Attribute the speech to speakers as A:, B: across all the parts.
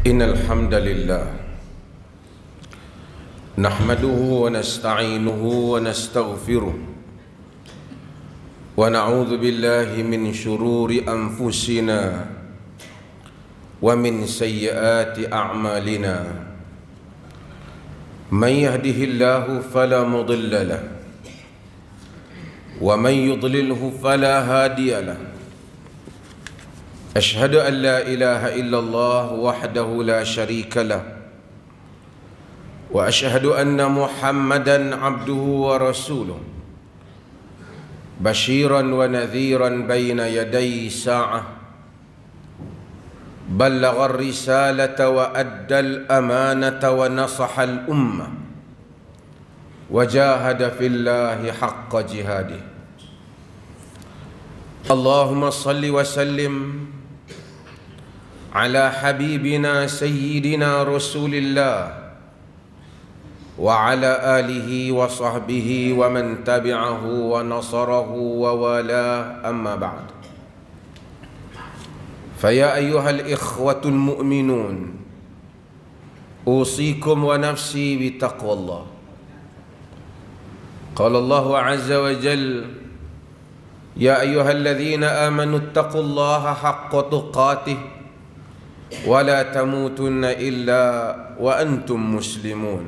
A: إن الحمد لله نحمده ونستعينه ونستغفره ونعوذ بالله من شرور أنفسنا ومن سيئات أعمالنا من يهده الله فلا مضل له ومن يضلله فلا هادي له أشهد أن لا إله إلا الله وحده لا شريك له وأشهد أن محمدا عبده ورسوله بشيرا ونذيرا بين يدي ساعة بلغ الرسالة وأدى الأمانة ونصح الأمة وجاهد في الله حق جهاده اللهم صل وسلم على حبيبنا سيدنا رسول الله وعلى آله وصحبه ومن تبعه ونصره ووالاه أما بعد فيا أيها الإخوة المؤمنون أوصيكم ونفسي بتقوى الله قال الله عز وجل يا أيها الذين آمنوا اتقوا الله حق تقاته ولا تموتن إلا وأنتم مسلمون.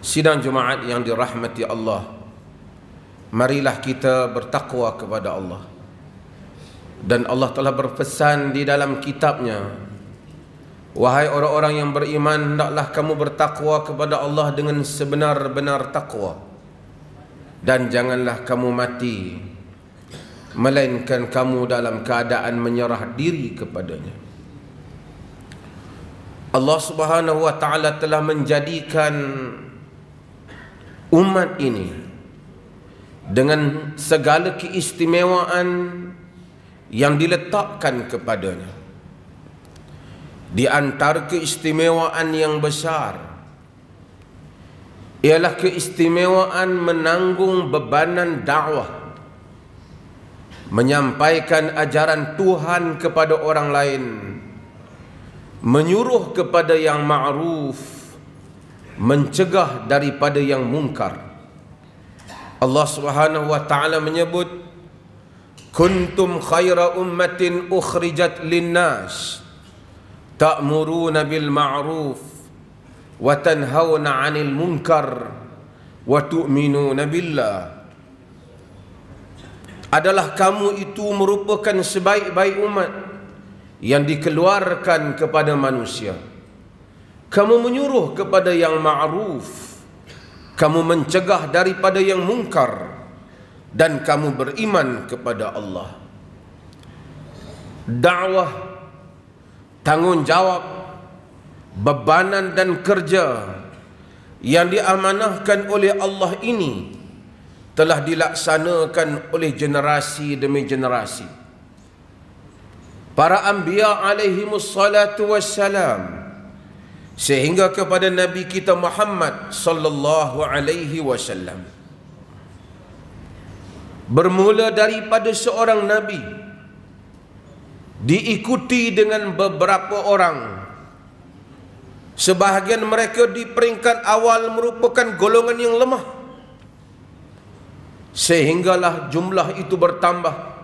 A: Sidang Jumaat yang dirahmati Allah, marilah kita bertakwa kepada Allah. Dan Allah telah berpesan di dalam kitabnya, wahai orang-orang yang beriman, hendaklah kamu bertakwa kepada Allah dengan sebenar-benar takwa, dan janganlah kamu mati melainkan kamu dalam keadaan menyerah diri kepadanya. Allah Subhanahu wa ta'ala telah menjadikan umat ini dengan segala keistimewaan yang diletakkan kepadanya. Di antara keistimewaan yang besar ialah keistimewaan menanggung bebanan dakwah, menyampaikan ajaran Tuhan kepada orang lain, menyuruh kepada yang ma'ruf, mencegah daripada yang mungkar. Allah Subhanahu wa ta'ala menyebut, kuntum khaira ummatin ukhrijat linnas ta'muruna bil ma'ruf wa tanhauna 'anil munkar wa tu'minuna billah. Adalah kamu itu merupakan sebaik-baik umat yang dikeluarkan kepada manusia. Kamu menyuruh kepada yang ma'ruf, kamu mencegah daripada yang mungkar, dan kamu beriman kepada Allah. Dakwah, tanggungjawab, bebanan dan kerja yang diamanahkan oleh Allah ini telah dilaksanakan oleh generasi demi generasi. Para anbiya alaihimus salatu wassalam, sehingga kepada Nabi kita Muhammad sallallahu alaihi wasallam. Bermula daripada seorang Nabi, diikuti dengan beberapa orang. Sebahagian mereka di peringkat awal merupakan golongan yang lemah, sehinggalah jumlah itu bertambah,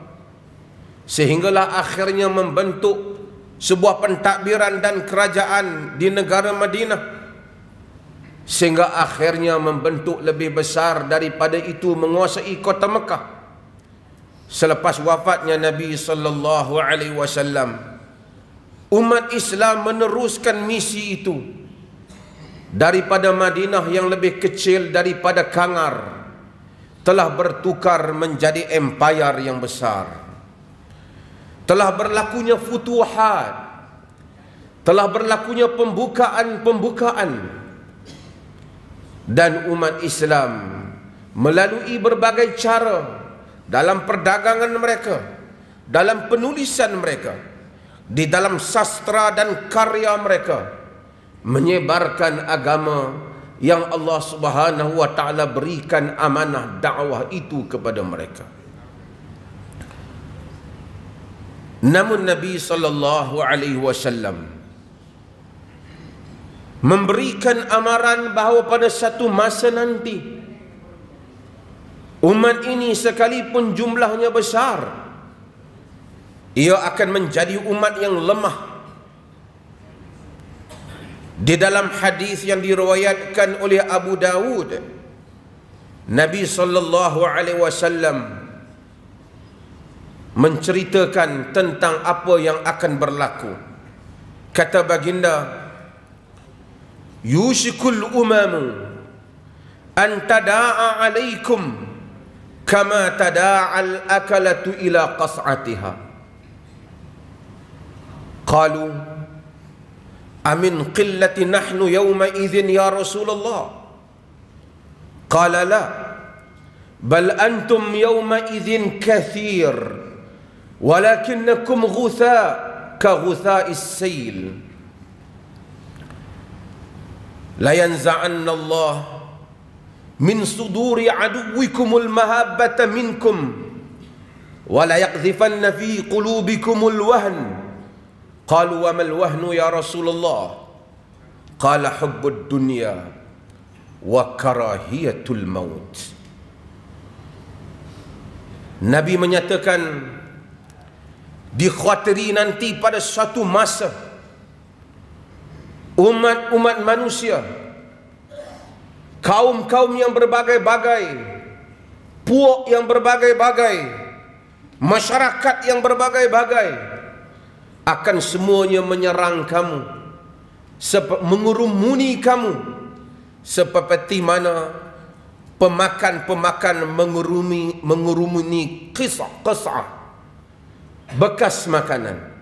A: sehinggalah akhirnya membentuk sebuah pentadbiran dan kerajaan di negara Madinah, sehingga akhirnya membentuk lebih besar daripada itu, menguasai kota Mekah. Selepas wafatnya Nabi sallallahu alaihi wasallam, umat Islam meneruskan misi itu daripada Madinah yang lebih kecil daripada Kangar, telah bertukar menjadi empire yang besar. Telah berlakunya futuhat, telah berlakunya pembukaan-pembukaan, dan umat Islam melalui berbagai cara dalam perdagangan mereka, dalam penulisan mereka, di dalam sastra dan karya mereka, menyebarkan agama yang Allah Subhanahu wa ta'ala berikan amanah dakwah itu kepada mereka. Namun Nabi sallallahu alaihi wasallam memberikan amaran bahawa pada satu masa nanti umat ini sekalipun jumlahnya besar, ia akan menjadi umat yang lemah. Di dalam hadis yang diriwayatkan oleh Abu Dawud, Nabi sallallahu alaihi wasallam menceritakan tentang apa yang akan berlaku. Kata baginda, yushikul umamu an tada'a alaikum kama tada'al akalatu ila qas'atiha. Qalu amin qillati nahnu yawma idhin ya Rasulullah. Qala la, bal antum yawma idhin kathir walakinnakum ghutha ka ghutha'is sayl. La yanza'anna Allah min suduri aduwikumul mahabbata minkum wa la yaqdhifanna fi qulubikumul wahn. Qalu wa mal wahnu ya Rasulullah? Qala hubbud dunya wa karahiyatul maut. Nabi menyatakan, dikhawatiri nanti pada suatu masa umat-umat manusia, kaum-kaum yang berbagai-bagai, puak yang berbagai-bagai, masyarakat yang berbagai-bagai, akan semuanya menyerang kamu, mengurumuni kamu, seperti mana pemakan-pemakan mengurumuni qis'ah, bekas makanan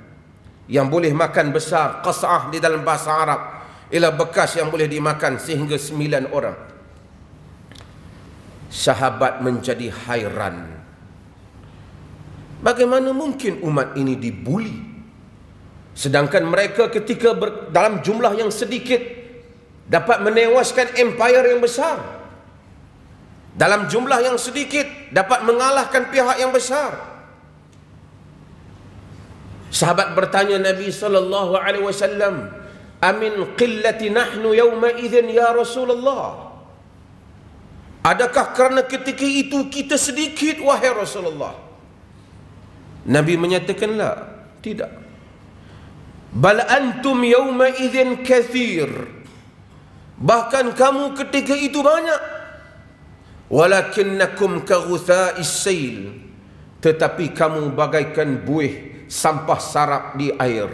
A: yang boleh makan besar. Qas'ah di dalam bahasa Arab ialah bekas yang boleh dimakan sehingga 9 orang. Sahabat menjadi hairan, bagaimana mungkin umat ini dibuli, sedangkan mereka ketika dalam jumlah yang sedikit dapat menewaskan empire yang besar, dalam jumlah yang sedikit dapat mengalahkan pihak yang besar. Sahabat bertanya Nabi sallallahu alaihi wasallam, amin qillati nahnu yawma idzin ya Rasulullah? Adakah kerana ketika itu kita sedikit wahai Rasulullah? Nabi menyatakan la, tidak. Bal antum yawma idzin kathir, bahkan kamu ketika itu banyak. Walakinnakum kaghutha'is sayl, tetapi kamu bagaikan buih sampah sarap di air.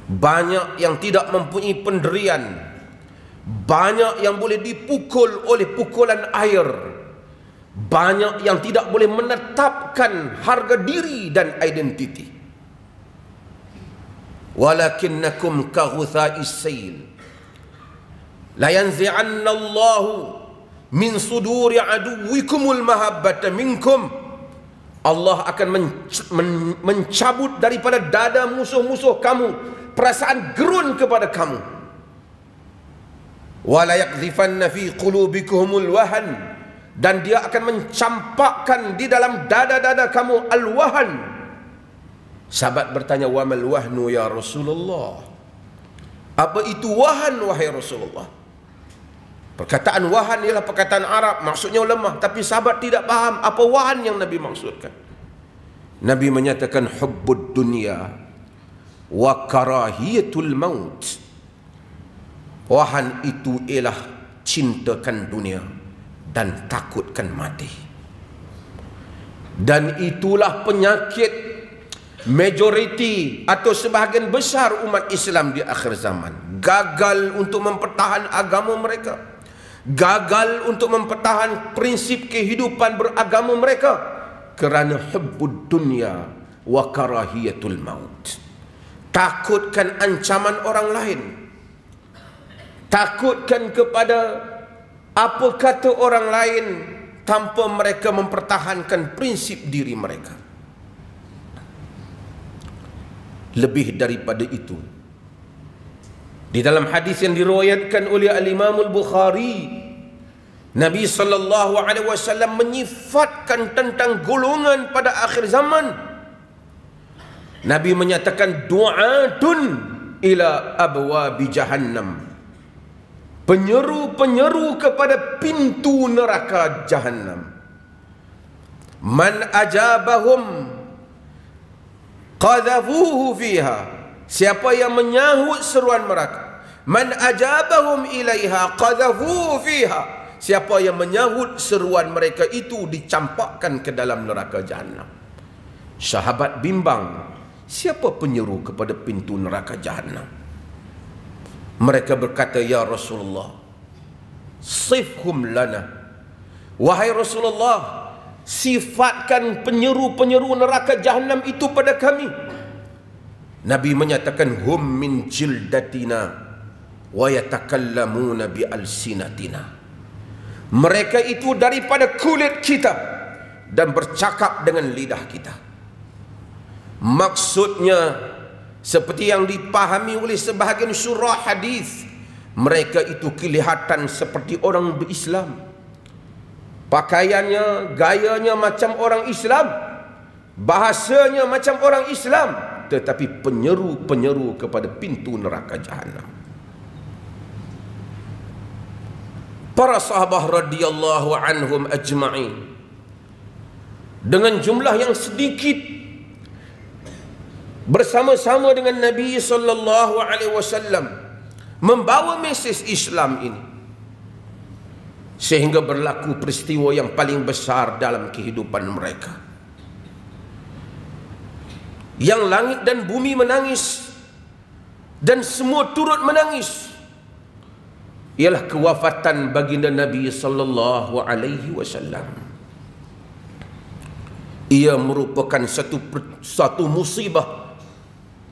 A: Banyak yang tidak mempunyai pendirian, banyak yang boleh dipukul oleh pukulan air, banyak yang tidak boleh menetapkan harga diri dan identiti. Walakinnakum kaghutha'is sayl, la yanzi'anna Allahu min suduri aduwikumul mahabbata minkum. Allah akan mencabut daripada dada musuh-musuh kamu perasaan gerun kepada kamu. Wa la yaqdhifanna fi qulubikumul wahn, dan dia akan mencampakkan di dalam dada-dada kamu al-wahan. Sahabat bertanya, wa mal wahnu ya Rasulullah? Apa itu wahan wahai Rasulullah? Perkataan wahan ialah perkataan Arab, maksudnya lemah, tapi sahabat tidak faham apa wahan yang Nabi maksudkan. Nabi menyatakan hubbud dunya wa karahiyatul maut. Wahan itu ialah cintakan dunia dan takutkan mati. Dan itulah penyakit majoriti atau sebahagian besar umat Islam di akhir zaman. Gagal untuk mempertahankan agama mereka, gagal untuk mempertahankan prinsip kehidupan beragama mereka kerana hubbud dunya wa karahiyatul maut. Takutkan ancaman orang lain, takutkan kepada apa kata orang lain tanpa mereka mempertahankan prinsip diri mereka. Lebih daripada itu, di dalam hadis yang diriwayatkan oleh Al-Imam Al-Bukhari, Nabi sallallahu alaihi wasallam menyifatkan tentang golongan pada akhir zaman. Nabi menyatakan du'atun ila abwabi jahannam. Penyeru-penyeru kepada pintu neraka jahannam. Man ajabahum qadhafuhu fiha. Siapa yang menyahut seruan mereka, man ajabahum ilaiha qadhafuhu fiha. Siapa yang menyahut seruan mereka itu dicampakkan ke dalam neraka jahannam. Sahabat bimbang, siapa penyeru kepada pintu neraka jahannam? Mereka berkata, ya Rasulullah, sifhum lana. Wahai Rasulullah, sifatkan penyeru-penyeru neraka jahannam itu pada kami. Nabi menyatakan, hum min jildatina wa yatakallamuna bi alsinatina. Mereka itu daripada kulit kita dan bercakap dengan lidah kita. Maksudnya, seperti yang dipahami oleh sebahagian surah hadis, mereka itu kelihatan seperti orang berislam. Pakaiannya, gayanya macam orang Islam, bahasanya macam orang Islam, tetapi penyeru-penyeru kepada pintu neraka jahannam. Para sahabat radhiyallahu anhum ajma'in, dengan jumlah yang sedikit, bersama-sama dengan Nabi sallallahu alaihi wasallam membawa mesej Islam ini, sehingga berlaku peristiwa yang paling besar dalam kehidupan mereka. Yang langit dan bumi menangis dan semua turut menangis, ialah kewafatan baginda Nabi sallallahu alaihi wasallam. Ia merupakan satu musibah.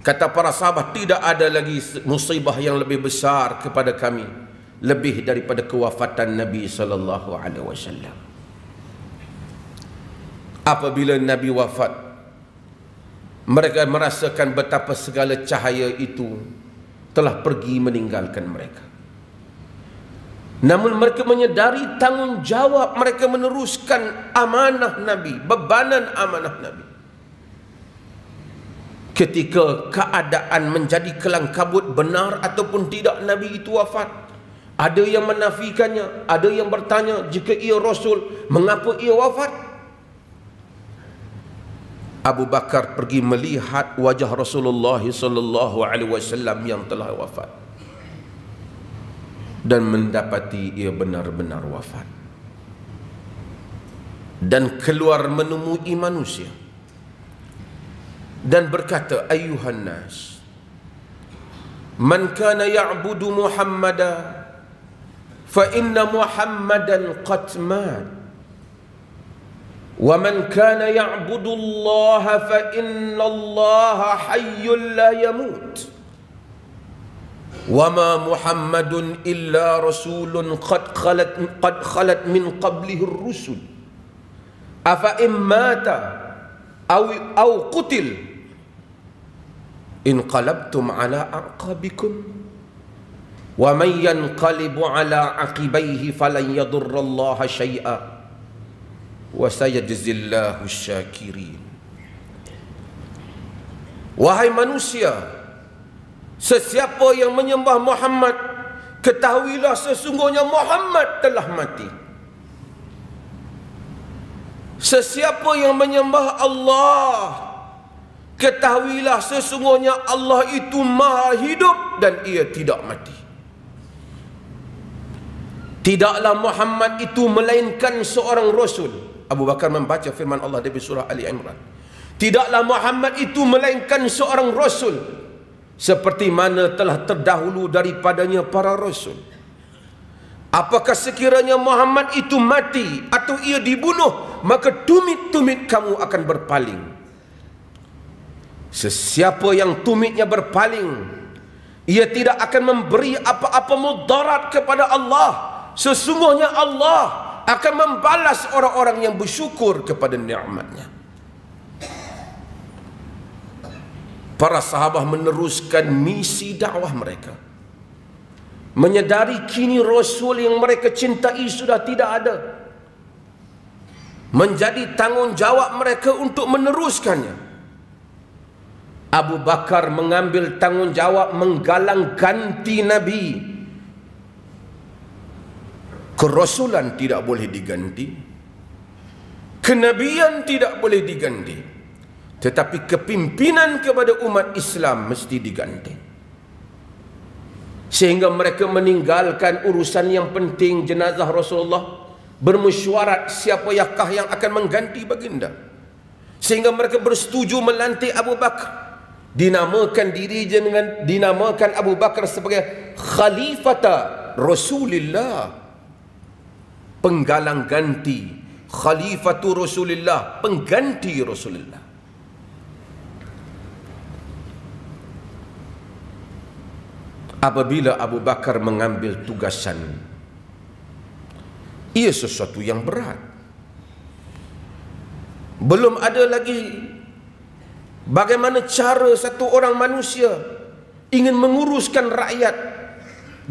A: Kata para sahabat, tidak ada lagi musibah yang lebih besar kepada kami lebih daripada kewafatan Nabi sallallahu alaihi wasallam. Apabila Nabi wafat, mereka merasakan betapa segala cahaya itu telah pergi meninggalkan mereka. Namun mereka menyedari tanggungjawab mereka meneruskan amanah Nabi, bebanan amanah Nabi. Ketika keadaan menjadi kelang kabut, benar ataupun tidak Nabi itu wafat, ada yang menafikannya, ada yang bertanya, jika ia Rasul, mengapa ia wafat? Abu Bakar pergi melihat wajah Rasulullah sallallahu alaihi wasallam yang telah wafat dan mendapati ia benar-benar wafat, dan keluar menemui manusia dan berkata, ayuhan nas, man kana ya'budu Muhammadan fa inna Muhammadan qad mat, wa man kana ya'budu Allah fa inna Allah hayyun la yamut, wa ma Muhammadun illa rasulun qad khalat min qablihi ar-rusul, afa in mata aw qutil inqalabtum ala aqabikum, wa man yanqalibu ala aqibaihi falan yadurrallaha syai'a wa sayajzillahu syakirin. Wahai manusia, sesiapa yang menyembah Muhammad, ketahuilah sesungguhnya Muhammad telah mati. Sesiapa yang menyembah Allah, ketahuilah sesungguhnya Allah itu maha hidup dan ia tidak mati. Tidaklah Muhammad itu melainkan seorang Rasul. Abu Bakar membaca firman Allah dari surah Ali Imran. Tidaklah Muhammad itu melainkan seorang Rasul, seperti mana telah terdahulu daripadanya para Rasul. Apakah sekiranya Muhammad itu mati atau ia dibunuh, maka tumit-tumit kamu akan berpaling. Sesiapa yang tumitnya berpaling, ia tidak akan memberi apa-apa mudarat kepada Allah. Sesungguhnya Allah akan membalas orang-orang yang bersyukur kepada nikmatnya. Para sahabat meneruskan misi dakwah mereka, menyadari kini Rasul yang mereka cintai sudah tidak ada. Menjadi tanggungjawab mereka untuk meneruskannya. Abu Bakar mengambil tanggungjawab menggalang ganti Nabi. Kerasulan tidak boleh diganti, kenabian tidak boleh diganti, tetapi kepimpinan kepada umat Islam mesti diganti. Sehingga mereka meninggalkan urusan yang penting jenazah Rasulullah, bermesyuarat siapakah yang akan mengganti baginda. Sehingga mereka bersetuju melantik Abu Bakar. Dinamakan Abu Bakar sebagai Khalifata Rasulillah, penggalang ganti. Khalifatu Rasulillah, pengganti Rasulullah. Apabila Abu Bakar mengambil tugasan, ia sesuatu yang berat. Belum ada lagi bagaimana cara satu orang manusia ingin menguruskan rakyat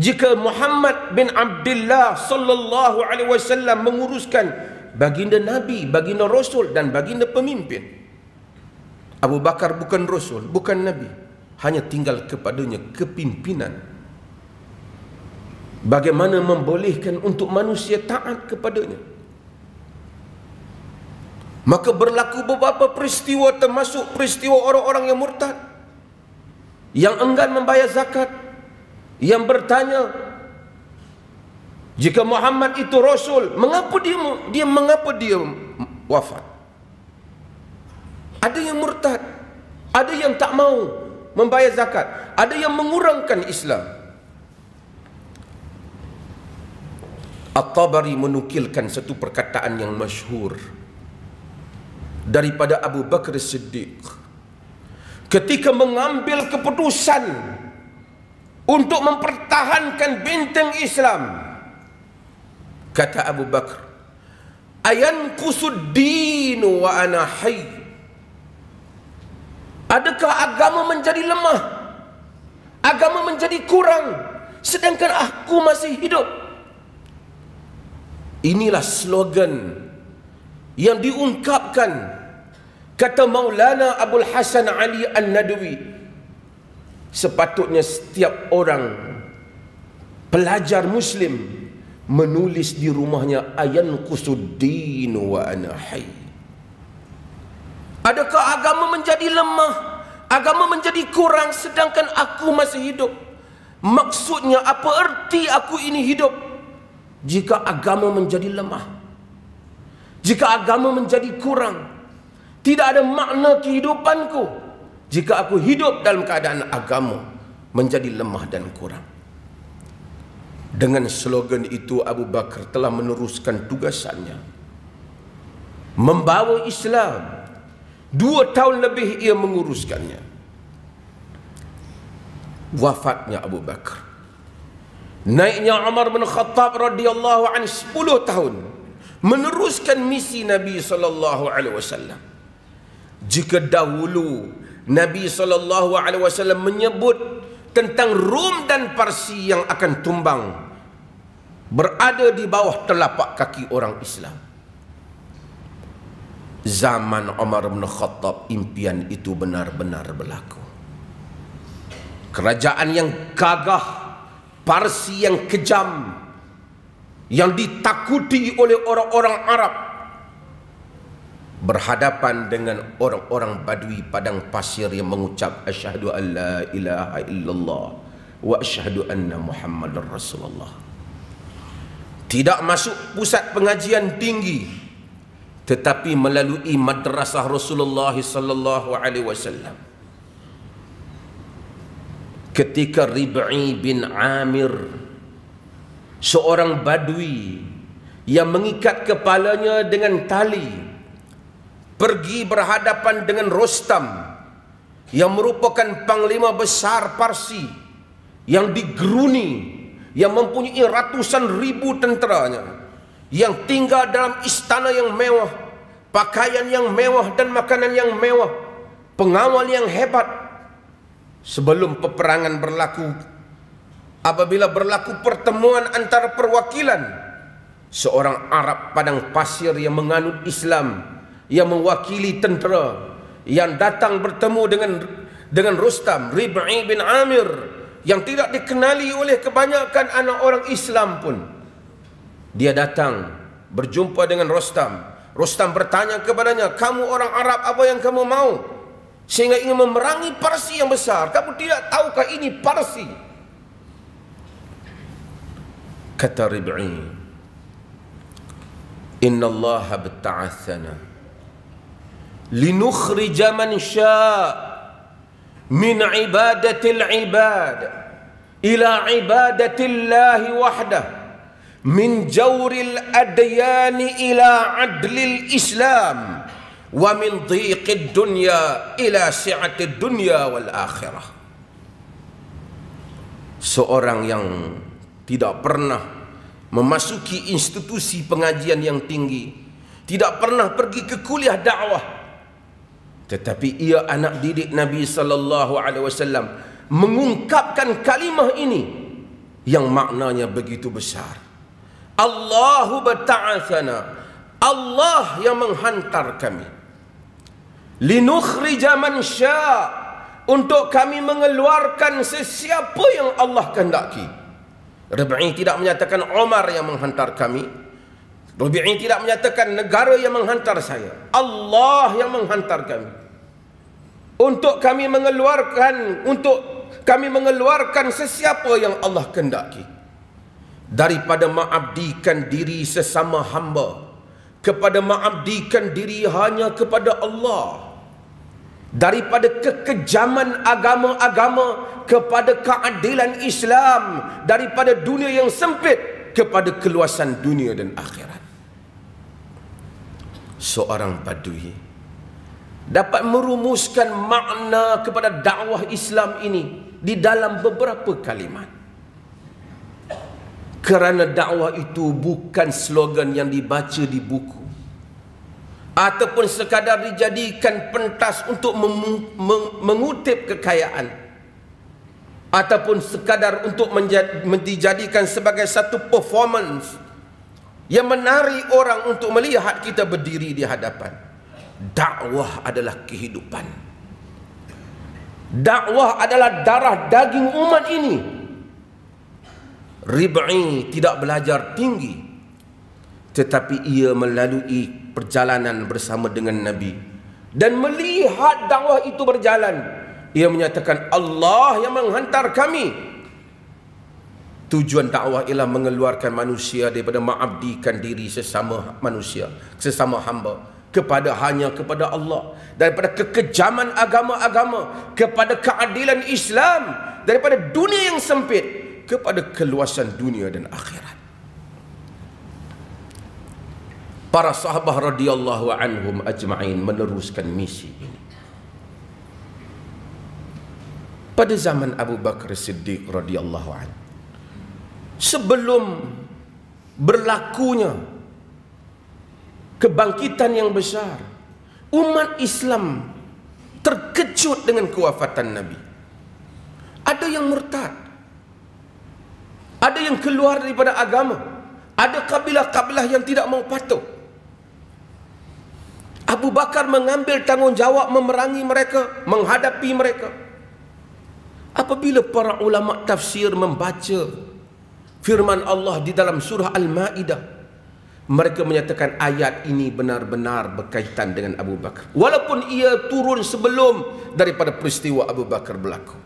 A: jika Muhammad bin Abdullah sallallahu alaihi wasallam menguruskan baginda Nabi, baginda Rasul dan baginda pemimpin. Abu Bakar bukan Rasul, bukan Nabi, hanya tinggal kepadanya kepimpinan. Bagaimana membolehkan untuk manusia taat kepadanya? Maka berlaku beberapa peristiwa, termasuk peristiwa orang-orang yang murtad, yang enggan membayar zakat, yang bertanya, jika Muhammad itu Rasul, mengapa dia wafat? Ada yang murtad, ada yang tak mau membayar zakat, ada yang mengurangkan Islam. At-Tabari menukilkan satu perkataan yang masyhur daripada Abu Bakar Siddiq ketika mengambil keputusan untuk mempertahankan benteng Islam. Kata Abu Bakar, ayanqusuddin wa ana hayy. Adakah agama menjadi lemah, agama menjadi kurang sedangkan aku masih hidup? Inilah slogan yang diungkapkan, kata Maulana Abul Hasan Ali An-Nadwi. Sepatutnya setiap orang pelajar Muslim menulis di rumahnya, ayanqusuddin wa ana hayy. Adakah agama menjadi lemah, agama menjadi kurang sedangkan aku masih hidup? Maksudnya apa erti aku ini hidup jika agama menjadi lemah, jika agama menjadi kurang? Tidak ada makna kehidupanku jika aku hidup dalam keadaan agama menjadi lemah dan kurang. Dengan slogan itu Abu Bakar telah meneruskan tugasannya, membawa Islam. 2 tahun lebih ia menguruskannya. Wafatnya Abu Bakar, naiknya Umar bin Khattab radhiyallahu anhu 10 tahun meneruskan misi Nabi sallallahu alaihi wasallam. Jika dahulu Nabi sallallahu alaihi wasallam menyebut tentang Rom dan Parsi yang akan tumbang, berada di bawah telapak kaki orang Islam, zaman Umar bin Khattab impian itu benar-benar berlaku. Kerajaan yang gagah, Parsi yang kejam, yang ditakuti oleh orang-orang Arab, berhadapan dengan orang-orang Badui padang pasir yang mengucap asyhadu an la ilaha illallah wa asyhadu anna Muhammadar Rasulullah. Tidak masuk pusat pengajian tinggi, tetapi melalui madrasah Rasulullah sallallahu alaihi wasallam. Ketika Rib'i bin Amir, seorang Badui yang mengikat kepalanya dengan tali, pergi berhadapan dengan Rostam yang merupakan panglima besar Parsi yang digeruni, yang mempunyai ratusan ribu tenteranya, yang tinggal dalam istana yang mewah, pakaian yang mewah dan makanan yang mewah, pengawal yang hebat. Sebelum peperangan berlaku, apabila berlaku pertemuan antara perwakilan, seorang Arab padang pasir yang menganut Islam, yang mewakili tentera, yang datang bertemu dengan Rustam Rib'i bin Amir yang tidak dikenali oleh kebanyakan anak orang Islam pun. Dia datang berjumpa dengan Rustam. Rustam bertanya kepadanya, kamu orang Arab, apa yang kamu mau? Sehingga ingin memerangi Parsi yang besar. Kamu tidak tahukah ini Parsi? Kata Rib'i, Inna Allah bta'athana linukhrija man sya' min ibadatil ibad ila ibadatillahi wahdah min jawril adyani ila adlil Islam wa min dhiqid dunya ila si'atid dunya wal akhirah. Seorang yang tidak pernah memasuki institusi pengajian yang tinggi, tidak pernah pergi ke kuliah dakwah, tetapi ia anak didik Nabi sallallahu alaihi wasallam, mengungkapkan kalimah ini yang maknanya begitu besar. Allahu bata'athana, Allah yang menghantar kami. Linukhrija man sya', untuk kami mengeluarkan sesiapa yang Allah kehendaki. Rib'i tidak menyatakan Umar yang menghantar kami. Rib'i tidak menyatakan negara yang menghantar saya. Allah yang menghantar kami. Untuk kami mengeluarkan sesiapa yang Allah kehendaki, daripada mengabdikan diri sesama hamba kepada mengabdikan diri hanya kepada Allah, daripada kekejaman agama-agama kepada keadilan Islam, daripada dunia yang sempit kepada keluasan dunia dan akhirat. Seorang Badui dapat merumuskan makna kepada dakwah Islam ini di dalam beberapa kalimat. Kerana dakwah itu bukan slogan yang dibaca di buku, ataupun sekadar dijadikan pentas untuk mengutip kekayaan, ataupun sekadar untuk dijadikan sebagai satu performance yang menarik orang untuk melihat kita berdiri di hadapan. Dakwah adalah kehidupan. Dakwah adalah darah daging umat ini. Rib'i tidak belajar tinggi, tetapi ia melalui perjalanan bersama dengan Nabi dan melihat dakwah itu berjalan. Ia menyatakan, Allah yang menghantar kami. Tujuan dakwah ialah mengeluarkan manusia daripada mengabdikan diri sesama manusia, sesama hamba, hanya kepada Allah, daripada kekejaman agama-agama kepada keadilan Islam, daripada dunia yang sempit kepada keluasan dunia dan akhirat. Para sahabat radhiyallahu anhum ajma'in meneruskan misi ini. Pada zaman Abu Bakar Siddiq radhiyallahu anhu, sebelum berlakunya kebangkitan yang besar, umat Islam terkejut dengan kewafatan Nabi. Ada yang murtad, ada yang keluar daripada agama, ada kabilah-kabilah yang tidak mau patuh. Abu Bakar mengambil tanggungjawab memerangi mereka, menghadapi mereka. Apabila para ulama tafsir membaca firman Allah di dalam surah Al-Ma'idah, mereka menyatakan ayat ini benar-benar berkaitan dengan Abu Bakar, walaupun ia turun sebelum daripada peristiwa Abu Bakar berlaku.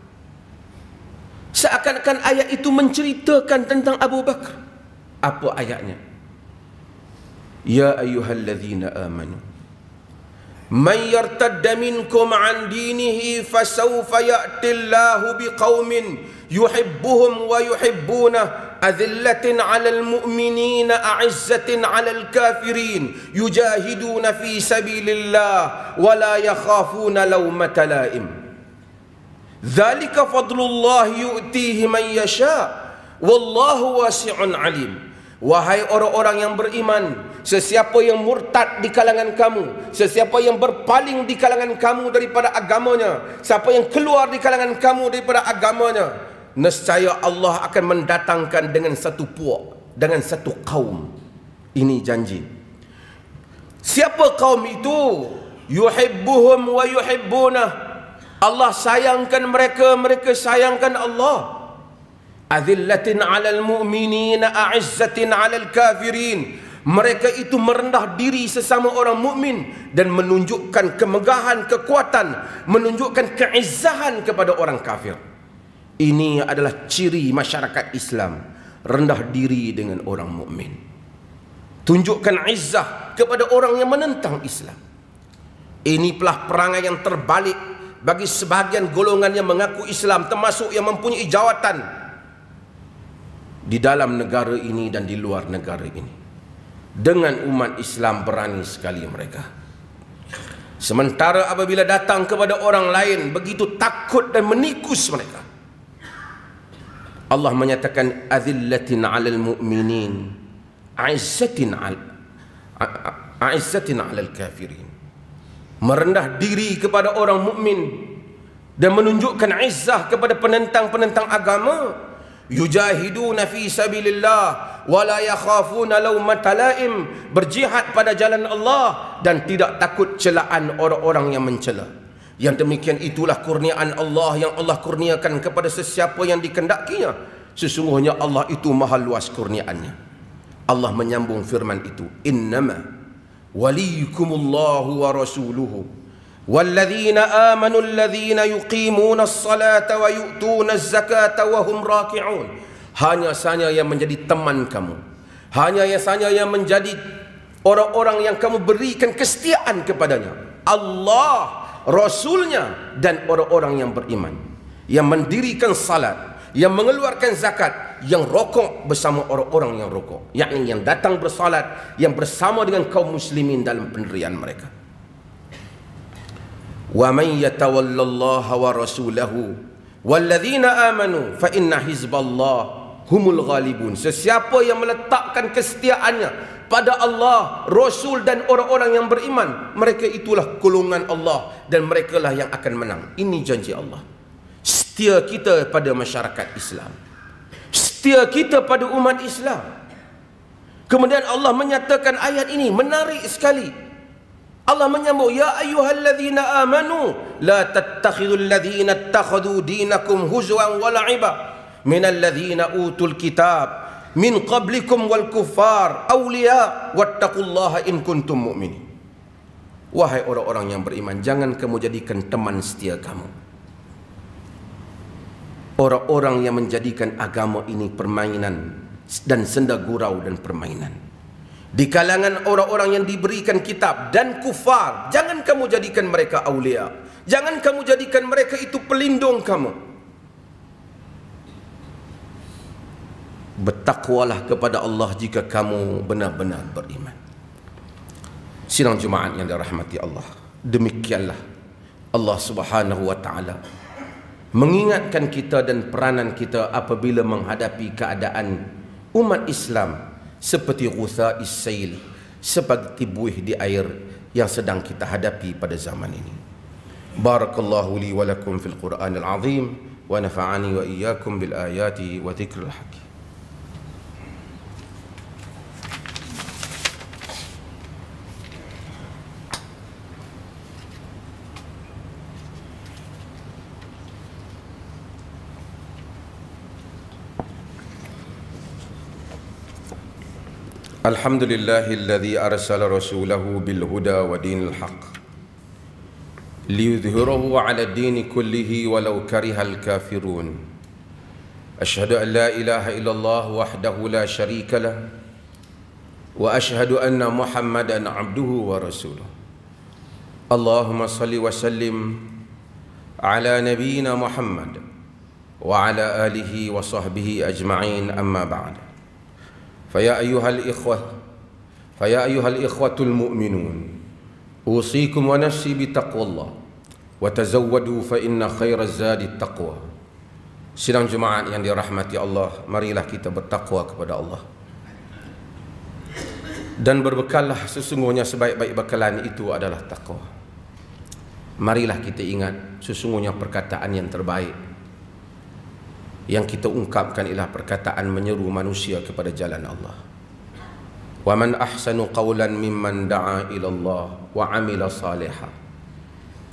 A: Seakan-akan ayat itu menceritakan tentang Abu Bakar. Apa ayatnya? Ya ayyuhalladzina amanu man yartadda minkum an dinihi fasawfa ya'tillahu biqaumin yuhibbuhum wa yuhibbunah azillatin 'alal mu'minina a'izzatin 'alal kafirin yujahiduna fi sabilillah wa la yakhafuna lawmata la'im dzalika fadlullah yu'tihi man yasha wallahu wasi'un 'alim. Wahai orang-orang yang beriman, sesiapa yang murtad di kalangan kamu, sesiapa yang berpaling di kalangan kamu daripada agamanya, siapa yang keluar di kalangan kamu daripada agamanya, nescaya Allah akan mendatangkan dengan satu puak, dengan satu kaum. Ini janji. Siapa kaum itu? Yuhibbuhum wa yuhibbunah. Allah sayangkan mereka, mereka sayangkan Allah. Azillatin 'alal mu'minina a'izzatin 'alal kafirin. Mereka itu merendah diri sesama orang mukmin dan menunjukkan kemegahan, kekuatan, menunjukkan keizzahan kepada orang kafir. Ini adalah ciri masyarakat Islam, rendah diri dengan orang mukmin. Tunjukkan izzah kepada orang yang menentang Islam. Ini pula perangai yang terbalik bagi sebahagian golongan yang mengaku Islam, termasuk yang mempunyai jawatan di dalam negara ini dan di luar negara ini. Dengan umat Islam berani sekali mereka. Sementara apabila datang kepada orang lain, begitu takut dan menikus mereka. Allah menyatakan azillatin 'alal mu'minin a'izzatin 'alal kafirin. Merendah diri kepada orang mukmin dan menunjukkan izzah kepada penentang-penentang agama. Yujahiduna fi sabilillah wa la yakhafuna lawmata laim. Berjihad pada jalan Allah dan tidak takut celaan orang-orang yang mencela. Yang demikian itulah kurniaan Allah yang Allah kurniakan kepada sesiapa yang dikendakinya. Sesungguhnya Allah itu maha luas kurniaannya. Allah menyambung firman itu, innama waliyukumullahu wa rasuluhu walladzina amanu alladzina yuqimuna as-salata wa yu'tuna az-zakata wa hum raki'un. Hanya saja yang menjadi teman kamu, hanya saja yang menjadi orang-orang yang kamu berikan kesetiaan kepadanya, Allah, Rasulnya, dan orang-orang yang beriman, yang mendirikan salat, yang mengeluarkan zakat, yang rokok bersama orang-orang yang rokok, yakni yang datang bersalat, yang bersama dengan kaum muslimin dalam pendirian mereka. Wa man yatawallallaha wa rasulahu walladzina amanu fa inna hizballahi humul ghalibun. Sesiapa yang meletakkan kesetiaannya pada Allah, Rasul dan orang-orang yang beriman, mereka itulah golongan Allah dan merekalah yang akan menang. Ini janji Allah. Setia kita pada masyarakat Islam, setia kita pada umat Islam. Kemudian Allah menyatakan ayat ini menarik sekali. Allah menyambung, ya ayyuhalladzina amanu la tattakhidul ladzina ittakhadhu dinakum huzwan wa la'iba minal ladzina utul kitab min qablikum wal kuffar awliya wattaqullaha in kuntum mu'minin. Wahai orang-orang yang beriman, jangan kamu jadikan teman setia kamu orang-orang yang menjadikan agama ini permainan dan senda gurau dan permainan. Di kalangan orang-orang yang diberikan kitab dan kufar, jangan kamu jadikan mereka awliya, jangan kamu jadikan mereka itu pelindung kamu. Bertakwalah kepada Allah jika kamu benar-benar beriman. Sidang Jumaat yang dirahmati Allah, demikianlah Allah Subhanahu wa taala mengingatkan kita dan peranan kita apabila menghadapi keadaan umat Islam seperti ghutha'is sail, seperti buih di air yang sedang kita hadapi pada zaman ini. Barakallahu li wa lakum fil Qur'anil azim wa nafa'ani wa iyyakum bil ayati wa dzikril hakim. Alhamdulillahilladzi arsala rasulahu bil huda wa dinil haqq liyudhhirahu 'ala ad-dini kullihi walau karihal kafirun. Asyhadu an la ilaha illallah wahdahu la syarika lah wa asyhadu anna Muhammadan 'abduhu wa rasuluh. Allahumma salli wa sallim ala nabiyyina Muhammad wa ala alihi wa sahbihi ajma'in, amma ba'd. فيا أيها الإخوة المؤمنون أوصيكم ونفسي بتقوى الله وتزودوا فإن خير الزاد التقوى. Sidang Jumaat yang dirahmati Allah, marilah kita bertakwa kepada Allah dan berbekallah, sesungguhnya sebaik-baik bekalan itu adalah takwa. Marilah kita ingat, sesungguhnya perkataan yang terbaik yang kita ungkapkan ialah perkataan menyeru manusia kepada jalan Allah. Wa man ahsanu qawlan mimman da'a ila Allah wa amila salihah.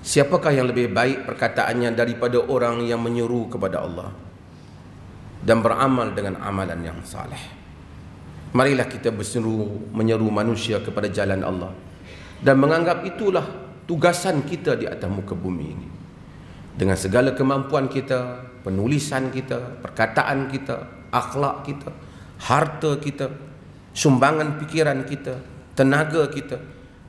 A: Siapakah yang lebih baik perkataannya daripada orang yang menyeru kepada Allah dan beramal dengan amalan yang saleh? Marilah kita menyeru manusia kepada jalan Allah dan menganggap itulah tugasan kita di atas muka bumi ini. Dengan segala kemampuan kita, penulisan kita, perkataan kita, akhlak kita, harta kita, sumbangan pikiran kita, tenaga kita,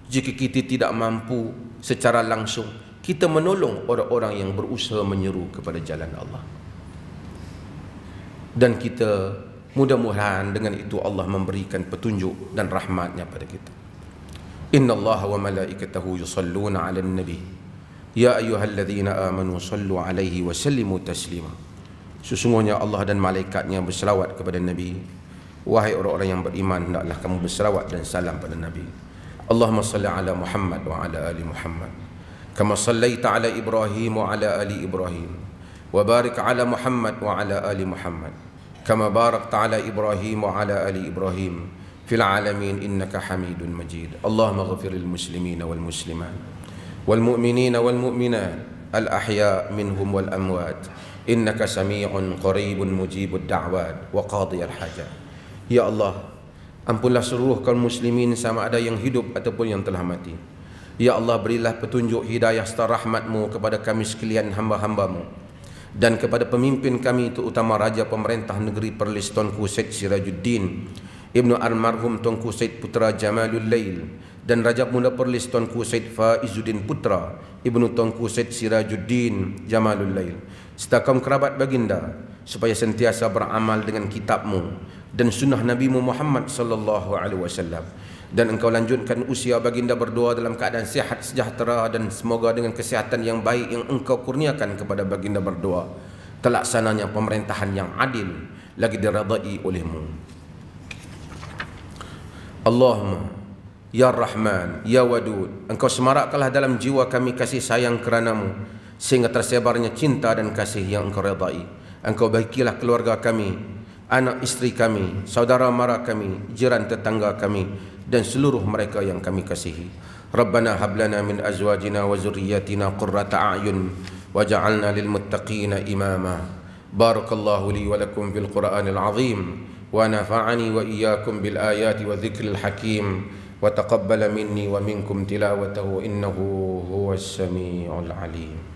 A: jika kita tidak mampu secara langsung, kita menolong orang-orang yang berusaha menyeru kepada jalan Allah. Dan kita mudah-mudahan dengan itu Allah memberikan petunjuk dan rahmatnya pada kita. Inna Allah wa malaikatahu yusalluna ala nabi ya ayyuhalladzina amanu sallu alaihi wa sallimu taslima. Sesungguhnya Allah dan malaikatnya berselawat kepada Nabi. Wahai orang-orang yang beriman, hendaklah kamu berselawat dan salam pada Nabi. Allahumma salli ala Muhammad wa ala ali Muhammad kama sallaita ala Ibrahim wa ala ali Ibrahim wa barik ala Muhammad wa ala ali Muhammad kama barakta ala Ibrahim wa ala ali Ibrahim fil alamin innaka Hamidun Majid. Allahumma ghafir lil muslimin wal muslimat wal mu'minin wal mu'minat al ahya minhum wal amwat innaka sami'un qaribun mujibud da'wat wa qadiyal hajat. Ya Allah, ampunlah seluruh kaum muslimin sama ada yang hidup ataupun yang telah mati. Ya Allah, berilah petunjuk hidayah serta rahmat-Mu kepada kami sekalian hamba-hamba-Mu dan kepada pemimpin kami, terutama Raja Pemerintah Negeri Perlis Tunku Said Sirajuddin Ibnu Almarhum Tunku Said Putra Jamalul Lail dan Raja Muda Perlis Tunku Said Faizuddin Putra Ibnu Tunku Said Sirajuddin Jamalul Lail serta kaum kerabat baginda, supaya sentiasa beramal dengan kitab-Mu dan sunnah Nabi-Mu Muhammad sallallahu alaihi wasallam. Dan Engkau lanjutkan usia baginda berdua dalam keadaan sihat sejahtera, dan semoga dengan kesihatan yang baik yang Engkau kurniakan kepada baginda berdua, terlaksananya pemerintahan yang adil lagi diradai oleh-Mu. Allahumma ya Rahman ya Wadud, Engkau semarakkanlah dalam jiwa kami kasih sayang kerana-Mu, sehingga tersebarnya cinta dan kasih yang Engkau redai. Engkau baikilah keluarga kami, anak isteri kami, saudara mara kami, jiran tetangga kami, dan seluruh mereka yang kami kasihi. Rabbana hab lana min azwajina wa zurriyyatina qurrata a'yun waj'alna lil muttaqina imama. Barakallahu li wa lakum bil Qur'anil azim wa nafa'ani wa iyyakum bil ayati wa dhikril hakim wa taqabbala minni wa minkum tilawatahu innahu huwas samiul alim.